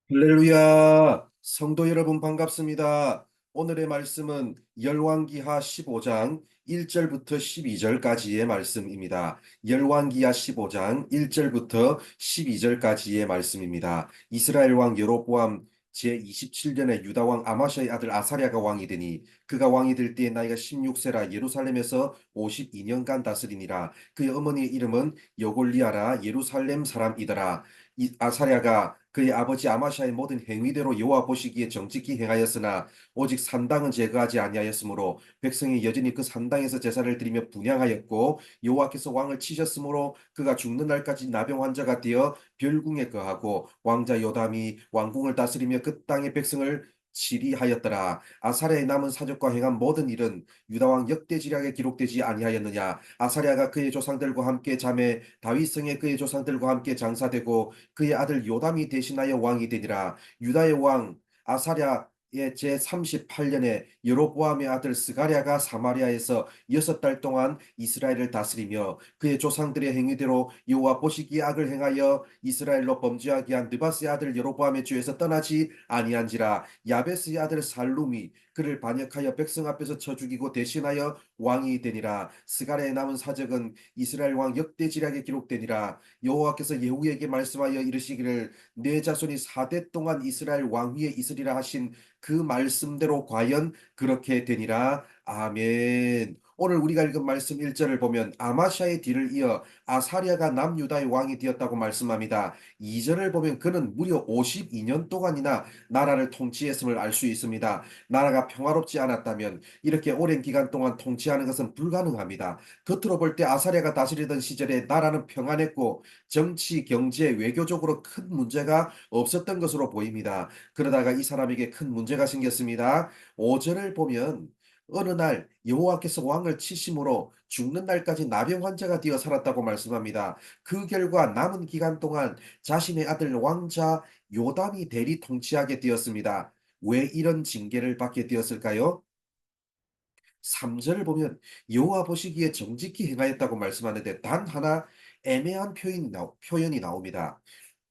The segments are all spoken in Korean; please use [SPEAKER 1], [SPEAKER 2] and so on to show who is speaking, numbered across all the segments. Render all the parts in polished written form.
[SPEAKER 1] 할렐루야! 성도 여러분 반갑습니다. 오늘의 말씀은 열왕기하 15장 1절부터 12절까지의 말씀입니다. 열왕기하 15장 1절부터 12절까지의 말씀입니다. 이스라엘 왕 여로보암 제27년에 유다 왕 아마샤의 아들 아사랴가 왕이 되니 그가 왕이 될 때에 나이가 16세라 예루살렘에서 52년간 다스리니라. 그의 어머니의 이름은 여골리아라 예루살렘 사람이더라. 이 아사랴가 그의 아버지 아마샤의 모든 행위대로 여호와 보시기에 정직히 행하였으나 오직 산당은 제거하지 아니하였으므로 백성이 여전히 그 산당에서 제사를 드리며 분향하였고 여호와께서 왕을 치셨으므로 그가 죽는 날까지 나병 환자가 되어 별궁에 거하고 왕자 요담이 왕궁을 다스리며 그 땅의 백성을 치리하였더라. 아사랴의 남은 사적과 행한 모든 일은 유다왕 역대지략에 기록되지 아니하였느냐. 아사랴가 그의 조상들과 함께 잠에 다윗성에 그의 조상들과 함께 장사되고 그의 아들 요담이 대신하여 왕이 되니라. 유다의 왕 아사랴의 제38년에 여로보암의 아들 스가랴가 사마리아에서 6달 동안 이스라엘을 다스리며 그의 조상들의 행위대로 여호와 보시기에 악을 행하여 이스라엘로 범죄하게 한 느바스의 아들 여로보암의 죄에서 떠나지 아니한지라. 야베스의 아들 살룸이 그를 반역하여 백성 앞에서 쳐 죽이고 대신하여 왕이 되니라. 스가랴의 남은 사적은 이스라엘 왕 역대지략에 기록되니라. 여호와께서 예후에게 말씀하여 이르시기를 내 자손이 4대 동안 이스라엘 왕위에 있으리라 하신 그 말씀대로 과연 그렇게 되니라. 아멘. 오늘 우리가 읽은 말씀 1절을 보면 아마샤의 뒤를 이어 아사랴가 남유다의 왕이 되었다고 말씀합니다. 2절을 보면 그는 무려 52년 동안이나 나라를 통치했음을 알 수 있습니다. 나라가 평화롭지 않았다면 이렇게 오랜 기간 동안 통치하는 것은 불가능합니다. 겉으로 볼 때 아사랴가 다스리던 시절에 나라는 평안했고 정치, 경제, 외교적으로 큰 문제가 없었던 것으로 보입니다. 그러다가 이 사람에게 큰 문제가 생겼습니다. 5절을 보면 어느 날 여호와께서 왕을 치심으로 죽는 날까지 나병 환자가 되어 살았다고 말씀합니다. 그 결과 남은 기간 동안 자신의 아들 왕자 요담이 대리 통치하게 되었습니다. 왜 이런 징계를 받게 되었을까요? 3절을 보면 여호와 보시기에 정직히 행하였다고 말씀하는데 단 하나 애매한 표현이 나옵니다.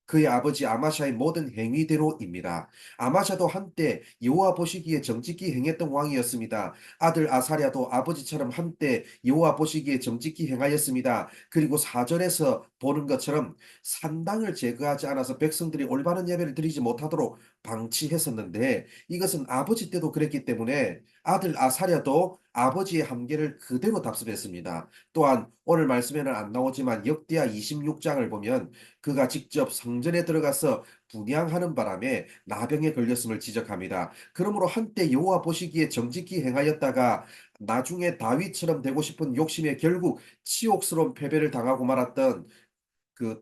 [SPEAKER 1] 그의 아버지 아마샤의 모든 행위대로입니다. 아마샤도 한때 여호와 보시기에 정직히 행했던 왕이었습니다. 아들 아사랴도 아버지처럼 한때 여호와 보시기에 정직히 행하였습니다. 그리고 4절에서 보는 것처럼 산당을 제거하지 않아서 백성들이 올바른 예배를 드리지 못하도록 방치했었는데 이것은 아버지 때도 그랬기 때문에 아들 아사랴도 아버지의 한계를 그대로 답습했습니다. 또한 오늘 말씀에는 안 나오지만 역대하 26장을 보면 그가 직접 성전에 들어가서 분향하는 바람에 나병에 걸렸음을 지적합니다. 그러므로 한때 여호와 보시기에 정직히 행하였다가 나중에 다윗처럼 되고 싶은 욕심에 결국 치욕스러운 패배를 당하고 말았던 그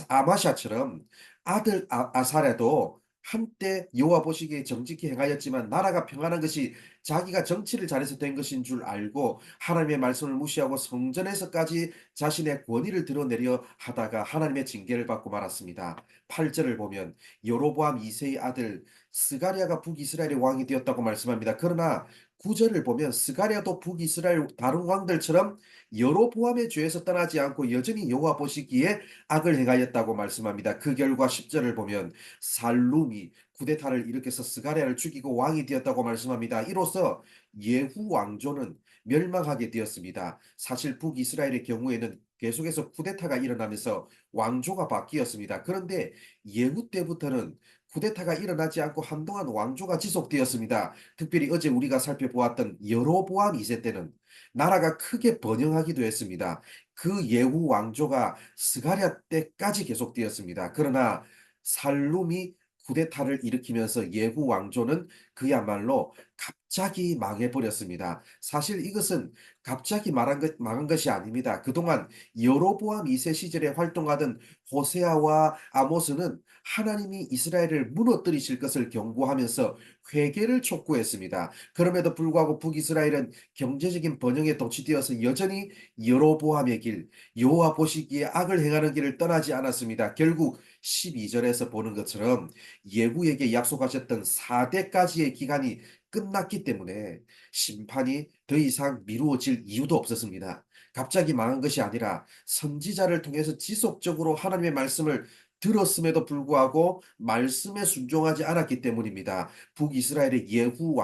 [SPEAKER 1] 아마샤처럼 아들 아사랴도 한때 여호와 보시기에 정직히 행하였지만 나라가 평안한 것이 자기가 정치를 잘해서 된 것인 줄 알고 하나님의 말씀을 무시하고 성전에서까지 자신의 권위를 드러내려 하다가 하나님의 징계를 받고 말았습니다. 8절을 보면 여로보암 2세의 아들 스가랴가 북이스라엘의 왕이 되었다고 말씀합니다. 그러나 9절을 보면 스가랴도 북이스라엘 다른 왕들처럼 여로보암의 죄에서 떠나지 않고 여전히 여호와 보시기에 악을 행하였다고 말씀합니다. 그 결과 10절을 보면 살룸이 쿠데타를 일으켜서 스가랴를 죽이고 왕이 되었다고 말씀합니다. 이로써 예후 왕조는 멸망하게 되었습니다. 사실 북이스라엘의 경우에는 계속해서 쿠데타가 일어나면서 왕조가 바뀌었습니다. 그런데 예후 때부터는 쿠데타가 일어나지 않고 한동안 왕조가 지속되었습니다. 특별히 어제 우리가 살펴보았던 여로보암 2세 때는 나라가 크게 번영하기도 했습니다. 그 예후 왕조가 스가랴 때까지 계속되었습니다. 그러나 살룸이 쿠데타를 일으키면서 예후 왕조는 그야말로 갑자기 망해버렸습니다. 사실 이것은 갑자기 망한 것이 아닙니다. 그동안 여로보암 2세 시절에 활동하던 호세아와 아모스는 하나님이 이스라엘을 무너뜨리실 것을 경고하면서 회개를 촉구했습니다. 그럼에도 불구하고 북이스라엘은 경제적인 번영에 도취되어서 여전히 여로보암의 길, 여호와 보시기에 악을 행하는 길을 떠나지 않았습니다. 결국 12절에서 보는 것처럼 예후에게 약속하셨던 4대까지의 기간이 끝났기 때문에 심판이 더 이상 미루어질 이유도 없었습니다. 갑자기 망한 것이 아니라 선지자를 통해서 지속적으로 하나님의 말씀을 들었음에도 불구하고 말씀에 순종하지 않았기 때문입니다. 북이스라엘의 예후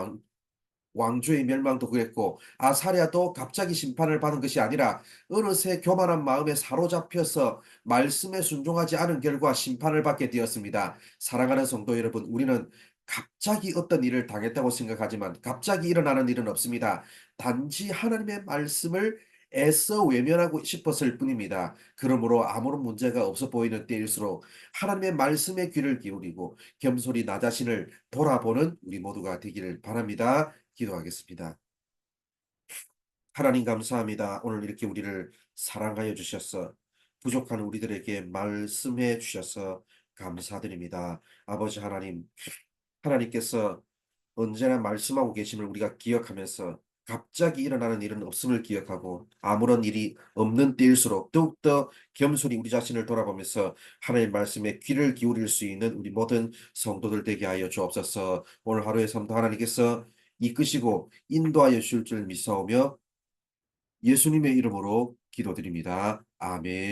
[SPEAKER 1] 왕조의 멸망도 그랬고 아사랴도 갑자기 심판을 받은 것이 아니라 어느새 교만한 마음에 사로잡혀서 말씀에 순종하지 않은 결과 심판을 받게 되었습니다. 사랑하는 성도 여러분, 우리는 갑자기 어떤 일을 당했다고 생각하지만 갑자기 일어나는 일은 없습니다. 단지 하나님의 말씀을 애써 외면하고 싶었을 뿐입니다. 그러므로 아무런 문제가 없어 보이는 때일수록 하나님의 말씀에 귀를 기울이고 겸손히 나 자신을 돌아보는 우리 모두가 되기를 바랍니다. 기도하겠습니다. 하나님 감사합니다. 오늘 이렇게 우리를 사랑하여 주셔서 부족한 우리들에게 말씀해 주셔서 감사드립니다. 아버지 하나님, 하나님께서 언제나 말씀하고 계심을 우리가 기억하면서 갑자기 일어나는 일은 없음을 기억하고 아무런 일이 없는 때일수록 더욱더 겸손히 우리 자신을 돌아보면서 하나님의 말씀에 귀를 기울일 수 있는 우리 모든 성도들 되게 하여 주옵소서. 오늘 하루의 삶도 하나님께서 이끄시고 인도하여 주실 줄 믿사오며 예수님의 이름으로 기도드립니다. 아멘.